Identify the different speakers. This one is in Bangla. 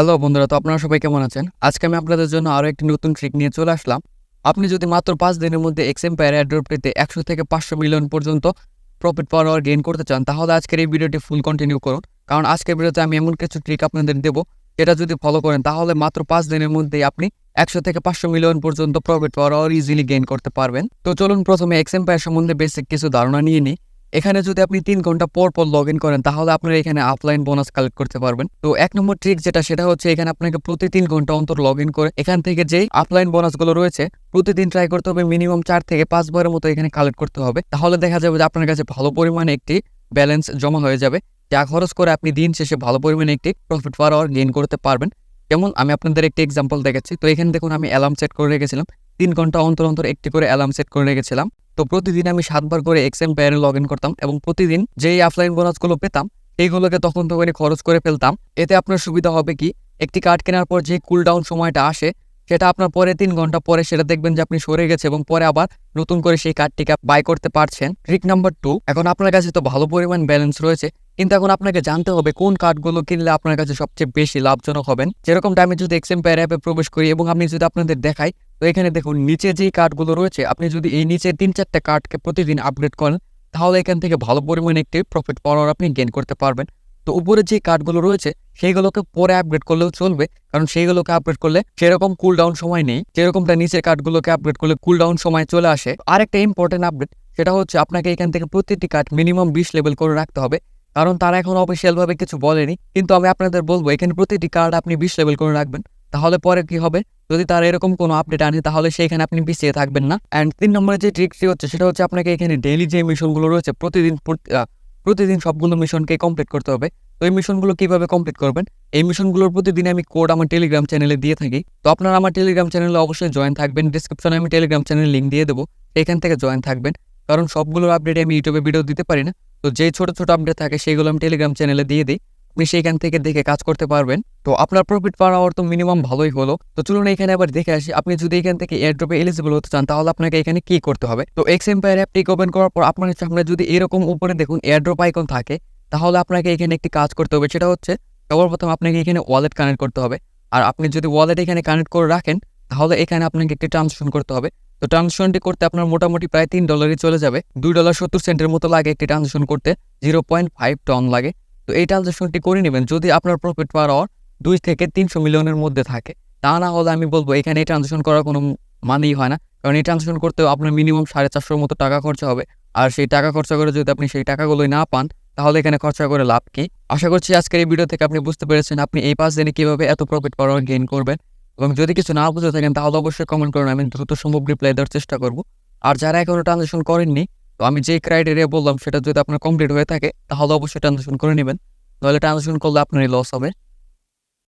Speaker 1: হ্যালো বন্ধুরা, তো আপনারা সবাই কেমন আছেন? আজকে আমি আপনাদের জন্য আরো একটি নতুন ট্রিক নিয়ে চলে আসলাম। আপনি যদি মাত্র ৫ দিনের মধ্যে এক্সএম্পায়ার এয়ারড্রপটিতে ১০০ থেকে ৫০০ মিলিয়ন পর্যন্ত প্রফিট পাওয়ার গেইন করতে চান, তাহলে আজকের এই ভিডিওটি ফুল কন্টিনিউ করুন। কারণ আজকের ভিডিওতে আমি এমন কিছু ট্রিক আপনাদের দেব, যেটা যদি ফলো করেন তাহলে মাত্র ৫ দিনের মধ্যেই আপনি ১০০ থেকে ৫০০ মিলিয়ন পর্যন্ত প্রফিট পাওয়ার ইজিলি গেইন করতে পারবেন। তো চলুন প্রথমে এক্সএম্পায়ার সম্বন্ধে বেসিক কিছু ধারণা নিয়ে নিই। এখানে যদি আপনি ৩ ঘন্টা পর পর লগ ইন করেন, তাহলে আপনারা এখানে আপলাইন বোনাস কালেক্ট করতে পারবেন। তো ১ নম্বর ট্রিক সেটা হচ্ছে এখানে আপনাকে প্রতি ৩ ঘন্টা অন্তর লগ ইন করে এখান থেকে যেই আপলাইন বোনাসগুলো রয়েছে প্রতিদিন ট্রাই করতে হবে মিনিমাম ৪ থেকে ৫ বারের মতো এখানে কালেক্ট করতে হবে। তাহলে দেখা যাবে যে আপনার কাছে ভালো পরিমাণে একটি ব্যালেন্স জমা হয়ে যাবে, যা খরচ করে আপনি দিন শেষে ভালো পরিমাণে একটি প্রফিট পাওয়ার গেইন করতে পারবেন। যেমন আমি আপনাদের একটি এক্সাম্পল দেখাচ্ছি। তো এখানে দেখুন, আমি অ্যালার্ম সেট করে রেখেছিলাম, ৩ ঘন্টা অন্তর অন্তর একটি করে অ্যালার্ম সেট করে রেখেছিলাম। তো প্রতিদিন আমি ৭ বার করে এক্সএম্পায়ারে লগ ইন করতাম এবং প্রতিদিন যেই অফলাইন বোনাসগুলো পেতাম এইগুলোকে তখন খরচ করে ফেলতাম। এতে আপনার সুবিধা হবে কি, একটি কার্ড কেনার পর যে কুল ডাউন সময়টা আসে সেটা আপনার পরে ৩ ঘন্টা পরে সেটা দেখবেন যে আপনি সরে গেছে এবং পরে আবার নতুন করে সেই কার্ডটিকে বাই করতে পারছেন। ট্রিক নাম্বার ২, এখন আপনার কাছে তো ভালো পরিমাণ ব্যালেন্স রয়েছে, কিন্তু এখন আপনাকে জানতে হবে কোন কার্ডগুলো কিনলে আপনার কাছে সবচেয়ে বেশি লাভজনক হবেন। যেরকমটা আমি যদি এক্সএম্পায়ার অ্যাপে প্রবেশ করি এবং আমি যদি আপনাদের দেখাই, তো এখানে দেখুন নিচে যেই কার্ডগুলো রয়েছে, আপনি যদি এই নিচের ৩-৪টা কার্ডকে প্রতিদিন আপগ্রেড করেন, তাহলে এখান থেকে ভালো পরিমাণে একটি প্রফিট পাওয়ার আপনি গেইন করতে পারবেন। তো উপরে যে কার্ডগুলো রয়েছে সেইগুলোকে পরে আপগ্রেড করলেও চলবে, কারণ সেইগুলোকে আপগ্রেড করলে সেরকম কুল ডাউন সময় নেই, যেরকমটা নিচের কার্ডগুলোকে আপগ্রেড করলে কুল ডাউন সময় চলে আসে। আরেকটা ইম্পর্টেন্ট আপডেট, সেটা হচ্ছে আপনাকে এখান থেকে প্রতিটি কার্ড মিনিমাম ২০ লেভেল করে রাখতে হবে। কারণ তারা এখন অফিসিয়াল ভাবে কিছু বলেনি, কিন্তু আমি আপনাদের বলবো এখানে প্রতিটি কার্ড আপনি ২০ লেভেল করে রাখবেন। তাহলে পরে কি হবে, যদি তারা এরকম কোনো আপডেট আনে তাহলে সেইখানে আপনি পিছিয়ে থাকবেন না। অ্যান্ড ৩ নম্বরে যে ট্রিকটি হচ্ছে সেটা হচ্ছে আপনাকে এখানে ডেইলি যে মিশনগুলো রয়েছে প্রতিদিন সবগুলো মিশনকে কমপ্লিট করতে হবে। তো এই মিশনগুলো কিভাবে কমপ্লিট করবেন, এই মিশনগুলোর প্রতিদিন আমি কোড আমার টেলিগ্রাম চ্যানেলে দিয়ে থাকি। তো আপনারা আমার টেলিগ্রাম চ্যানেলে অবশ্যই জয়েন থাকবেন। ডিসক্রিপশনে আমি টেলিগ্রাম চ্যানেলের লিঙ্ক দিয়ে দেবো, এখান থেকে জয়েন থাকবেন। কারণ সবগুলোর আপডেট আমি ইউটিউবে ভিডিও দিতে পারি না। তো যেই ছোট ছোট আপডেট থাকে সেগুলো আমি টেলিগ্রাম চ্যানেলে দিয়ে দিই, আপনি সেইখান থেকে দেখে কাজ করতে পারবেন। তো আপনার প্রফিট পাওয়ার তো মিনিমাম ভালোই হলো। তো চলুন এখানে আবার দেখে আসি, আপনি যদি এখান থেকে এয়ারড্রপে এলিজিবল হতে চান তাহলে আপনাকে এখানে কি করতে হবে। তো এক্সএম্পায়ার অ্যাপটি ওপেন করার পর আপনার সামনে যদি এরকম উপরে দেখুন এয়ারড্রপ আইকন থাকে, তাহলে আপনাকে এখানে একটি কাজ করতে হবে। সেটা হচ্ছে সর্বপ্রথম আপনাকে এখানে ওয়ালেট কানেক্ট করতে হবে। আর আপনি যদি ওয়ালেট এখানে কানেক্ট করে রাখেন, তাহলে এখানে আপনাকে একটি ট্রানজাকশন করতে হবে। তো ট্রানজাকশনটি করতে আপনার মোটামুটি প্রায় $৩ চলে যাবে। $2.70 মতো লাগে একটি ট্রানজাকশন করতে, 0.5 টন লাগে। তো এই ট্রানজাকশনটি করে নেবেন যদি আপনার প্রফিট পাওয়ার ২ থেকে ৩০০ মিলিয়নের মধ্যে থাকে। তা না হলে আমি বলবো এখানে এই ট্রানজাকশন করার কোনো মানেই হয় না, কারণ এই ট্রানজাকশন করতেও আপনার মিনিমাম 450 মতো টাকা খরচা হবে। আর সেই টাকা খরচা করে যদি আপনি সেই টাকাগুলোই না পান, তাহলে এখানে খরচা করে লাভ কি? আশা করছি আজকের এই ভিডিও থেকে আপনি বুঝতে পেরেছেন আপনি এই ৫ দিনে কিভাবে এত প্রফিট পাওয়ার গেইন করবেন। এবং যদি কিছু না বুঝে থাকেন তাহলে অবশ্যই কমেন্ট করুন, আমি দ্রুত সম্ভব রিপ্লাই দেওয়ার চেষ্টা করব। আর যারা এখনো ট্রানজাকশন করেননি, তো আমি যে ক্রাইটেরিয়া বললাম সেটা যদি আপনার কমপ্লিট হয়ে থাকে তাহলে অবশ্যই ট্রানজাকশন করে নেবেন, নাহলে ট্রানজাকশন করলে আপনারই লস হবে।